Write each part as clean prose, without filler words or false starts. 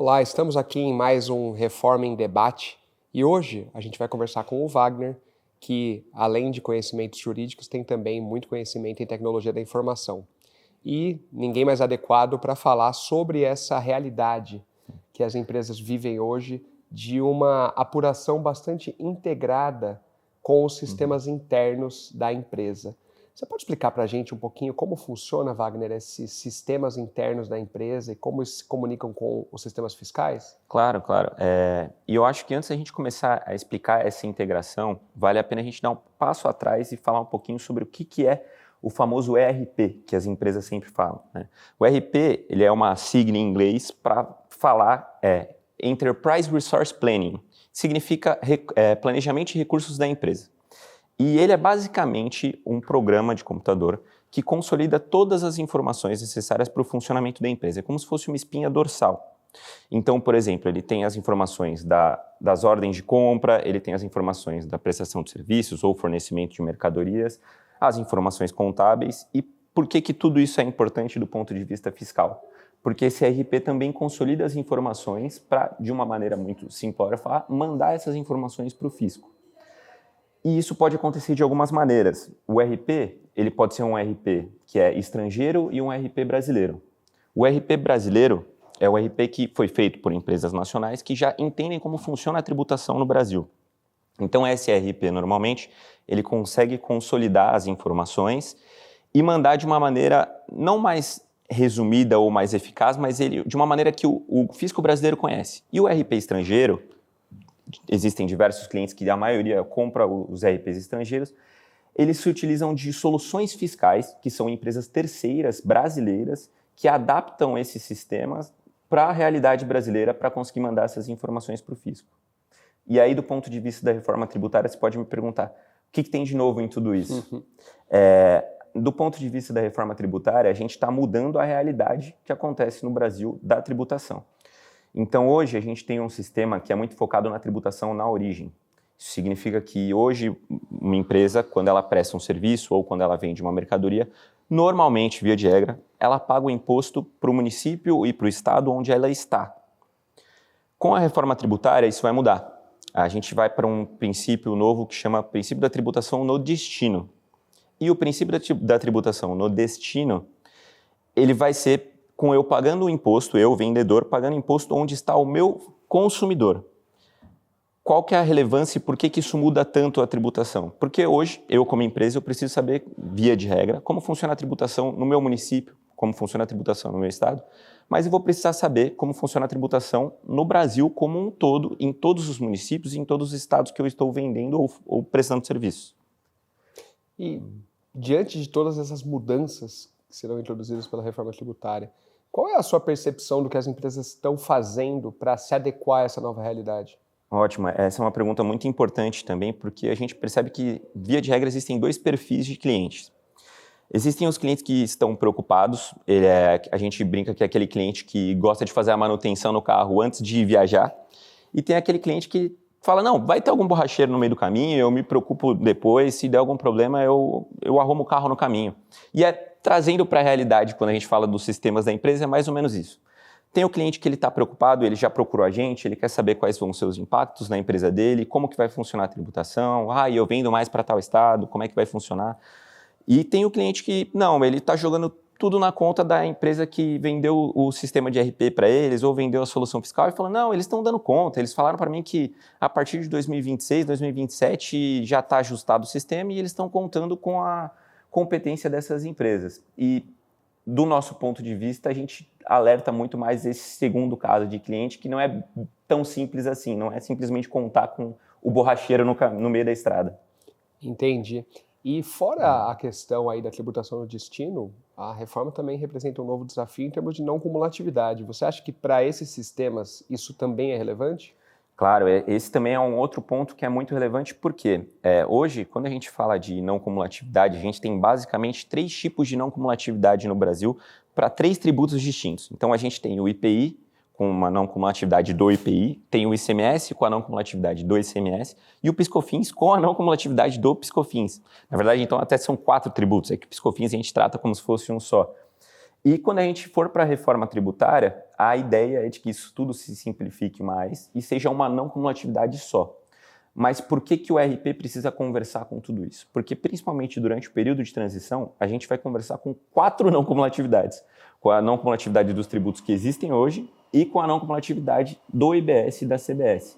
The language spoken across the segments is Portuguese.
Olá, estamos aqui em mais um Reforma em Debate e hoje a gente vai conversar com o Wagner, que além de conhecimentos jurídicos tem também muito conhecimento em tecnologia da informação. E ninguém mais adequado para falar sobre essa realidade que as empresas vivem hoje de uma apuração bastante integrada com os sistemas internos da empresa. Você pode explicar para a gente um pouquinho como funciona, Wagner, esses sistemas internos da empresa e como eles se comunicam com os sistemas fiscais? Claro. E eu acho que antes da gente começar a explicar essa integração, vale a pena a gente dar um passo atrás e falar um pouquinho sobre o que é o famoso ERP, que as empresas sempre falam, né? O ERP, ele é uma sigla em inglês para falar Enterprise Resource Planning, significa planejamento de recursos da empresa. E ele é basicamente um programa de computador que consolida todas as informações necessárias para o funcionamento da empresa. É como se fosse uma espinha dorsal. Então, por exemplo, ele tem as informações das ordens de compra, ele tem as informações da prestação de serviços ou fornecimento de mercadorias, as informações contábeis. E por que tudo isso é importante do ponto de vista fiscal? Porque esse ERP também consolida as informações para, de uma maneira muito simplória, mandar essas informações para o fisco. E isso pode acontecer de algumas maneiras. O ERP, ele pode ser um ERP que é estrangeiro e um ERP brasileiro. O ERP brasileiro é o ERP que foi feito por empresas nacionais que já entendem como funciona a tributação no Brasil. Então, esse ERP, normalmente, ele consegue consolidar as informações e mandar de uma maneira não mais resumida ou mais eficaz, mas de uma maneira que o fisco brasileiro conhece. E o ERP estrangeiro, existem diversos clientes que a maioria compra os ERPs estrangeiros, eles se utilizam de soluções fiscais, que são empresas terceiras brasileiras que adaptam esses sistemas para a realidade brasileira para conseguir mandar essas informações para o fisco. E aí, do ponto de vista da reforma tributária, você pode me perguntar, o que tem de novo em tudo isso? Do ponto de vista da reforma tributária, a gente está mudando a realidade que acontece no Brasil da tributação. Então, hoje, a gente tem um sistema que é muito focado na tributação na origem. Isso significa que hoje, uma empresa, quando ela presta um serviço ou quando ela vende uma mercadoria, normalmente, via de regra, ela paga o imposto para o município e para o estado onde ela está. Com a reforma tributária, isso vai mudar. A gente vai para um princípio novo que chama princípio da tributação no destino. E o princípio da tributação no destino, ele vai ser com eu pagando o imposto, eu, vendedor, pagando imposto onde está o meu consumidor. Qual que é a relevância e por que isso muda tanto a tributação? Porque hoje, eu como empresa, eu preciso saber, via de regra, como funciona a tributação no meu município, como funciona a tributação no meu estado, mas eu vou precisar saber como funciona a tributação no Brasil como um todo, em todos os municípios e em todos os estados que eu estou vendendo ou prestando serviços. E diante de todas essas mudanças que serão introduzidas pela reforma tributária, qual é a sua percepção do que as empresas estão fazendo para se adequar a essa nova realidade? Ótimo, essa é uma pergunta muito importante também, porque a gente percebe que, via de regra, existem dois perfis de clientes. Existem os clientes que estão preocupados, a gente brinca que é aquele cliente que gosta de fazer a manutenção no carro antes de viajar, e tem aquele cliente que fala, não, vai ter algum borracheiro no meio do caminho, eu me preocupo depois, se der algum problema eu arrumo o carro no caminho. E trazendo para a realidade, quando a gente fala dos sistemas da empresa, é mais ou menos isso. Tem o cliente que ele está preocupado, ele já procurou a gente, ele quer saber quais vão ser os impactos na empresa dele, como que vai funcionar a tributação, eu vendo mais para tal estado, como é que vai funcionar. E tem o cliente que, não, ele está jogando tudo na conta da empresa que vendeu o sistema de ERP para eles ou vendeu a solução fiscal e falou, não, eles estão dando conta, eles falaram para mim que a partir de 2026, 2027 já está ajustado o sistema e eles estão contando com a competência dessas empresas. E do nosso ponto de vista, a gente alerta muito mais esse segundo caso de cliente que não é tão simples assim, não é simplesmente contar com o borracheiro no meio da estrada. Entendi. E fora a questão aí da tributação no destino, a reforma também representa um novo desafio em termos de não cumulatividade. Você acha que para esses sistemas isso também é relevante? Claro, esse também é um outro ponto que é muito relevante porque hoje, quando a gente fala de não cumulatividade, a gente tem basicamente 3 tipos de não cumulatividade no Brasil para 3 tributos distintos. Então, a gente tem o IPI, com uma não cumulatividade do IPI, tem o ICMS com a não cumulatividade do ICMS e o PiscoFins com a não cumulatividade do PiscoFins. Na verdade, então, até são 4 tributos, é que o PiscoFins a gente trata como se fosse um só. E quando a gente for para a reforma tributária, a ideia é de que isso tudo se simplifique mais e seja uma não cumulatividade só. Mas por que o ERP precisa conversar com tudo isso? Porque, principalmente durante o período de transição, a gente vai conversar com 4 não cumulatividades. Com a não cumulatividade dos tributos que existem hoje e com a não cumulatividade do IBS e da CBS.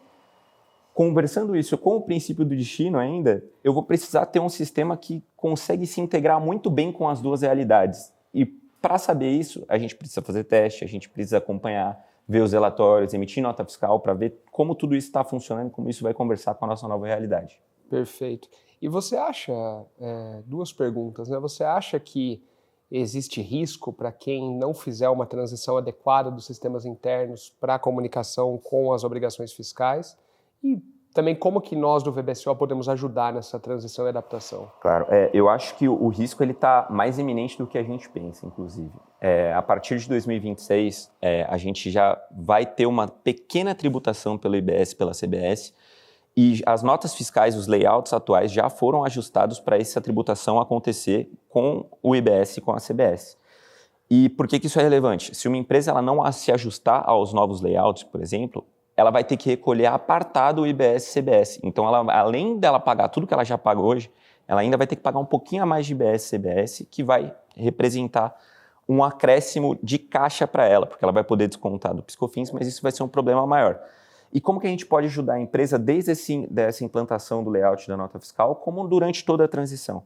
Conversando isso com o princípio do destino ainda, eu vou precisar ter um sistema que consegue se integrar muito bem com as duas realidades. E para saber isso, a gente precisa fazer teste, a gente precisa acompanhar, ver os relatórios, emitir nota fiscal para ver como tudo isso está funcionando e como isso vai conversar com a nossa nova realidade. Perfeito. E você acha, duas perguntas, né? Você acha que existe risco para quem não fizer uma transição adequada dos sistemas internos para a comunicação com as obrigações fiscais? E também como que nós do VBSO podemos ajudar nessa transição e adaptação? Claro, eu acho que o risco está mais iminente do que a gente pensa, inclusive. A partir de 2026, a gente já vai ter uma pequena tributação pelo IBS e pela CBS, e as notas fiscais, os layouts atuais já foram ajustados para essa tributação acontecer com o IBS e com a CBS. E por que isso é relevante? Se uma empresa ela não se ajustar aos novos layouts, por exemplo, ela vai ter que recolher apartado o IBS e CBS. Então, além dela pagar tudo que ela já paga hoje, ela ainda vai ter que pagar um pouquinho a mais de IBS e CBS, que vai representar um acréscimo de caixa para ela, porque ela vai poder descontar do PiscoFins, mas isso vai ser um problema maior. E como que a gente pode ajudar a empresa desde dessa implantação do layout da nota fiscal, como durante toda a transição?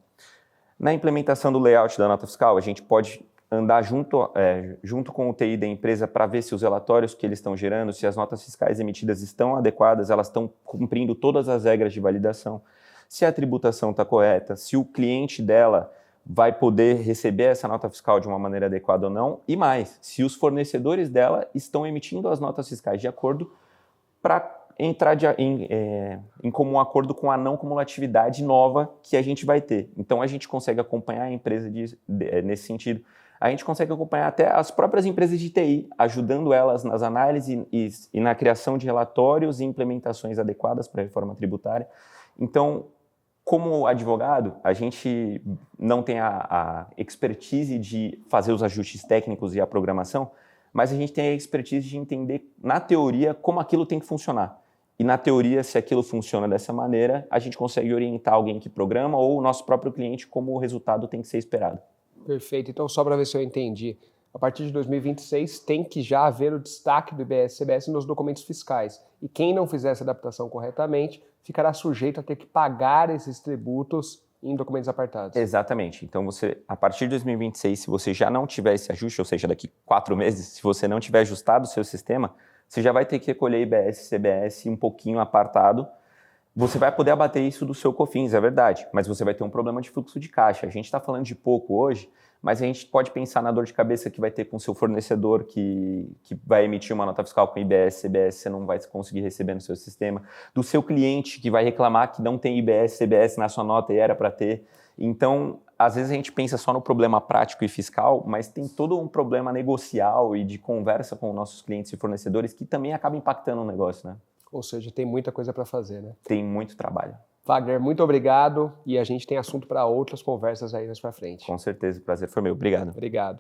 Na implementação do layout da nota fiscal, a gente pode andar junto com o TI da empresa para ver se os relatórios que eles estão gerando, se as notas fiscais emitidas estão adequadas, elas estão cumprindo todas as regras de validação, se a tributação está correta, se o cliente dela vai poder receber essa nota fiscal de uma maneira adequada ou não, e mais, se os fornecedores dela estão emitindo as notas fiscais de acordo para entrar em comum acordo com a não cumulatividade nova que a gente vai ter. Então, a gente consegue acompanhar a empresa nesse sentido. A gente consegue acompanhar até as próprias empresas de TI, ajudando elas nas análises e na criação de relatórios e implementações adequadas para a reforma tributária. Então, como advogado, a gente não tem a expertise de fazer os ajustes técnicos e a programação, mas a gente tem a expertise de entender, na teoria, como aquilo tem que funcionar. E na teoria, se aquilo funciona dessa maneira, a gente consegue orientar alguém que programa ou o nosso próprio cliente como o resultado tem que ser esperado. Perfeito. Então, só para ver se eu entendi, a partir de 2026 tem que já haver o destaque do IBS e CBS nos documentos fiscais. E quem não fizer essa adaptação corretamente ficará sujeito a ter que pagar esses tributos em documentos apartados. Exatamente. Então, a partir de 2026, se você já não tiver esse ajuste, ou seja, daqui 4 meses, se você não tiver ajustado o seu sistema, você já vai ter que recolher IBS e CBS um pouquinho apartado. Você vai poder abater isso do seu COFINS, é verdade, mas você vai ter um problema de fluxo de caixa. A gente está falando de pouco hoje, mas a gente pode pensar na dor de cabeça que vai ter com o seu fornecedor que vai emitir uma nota fiscal com IBS, CBS, você não vai conseguir receber no seu sistema, do seu cliente que vai reclamar que não tem IBS, CBS na sua nota e era para ter. Então, às vezes a gente pensa só no problema prático e fiscal, mas tem todo um problema negocial e de conversa com nossos clientes e fornecedores que também acaba impactando o negócio, né? Ou seja, tem muita coisa para fazer, né? Tem muito trabalho. Wagner, muito obrigado e a gente tem assunto para outras conversas aí mais para frente. Com certeza, o prazer foi meu. Obrigado. Obrigado.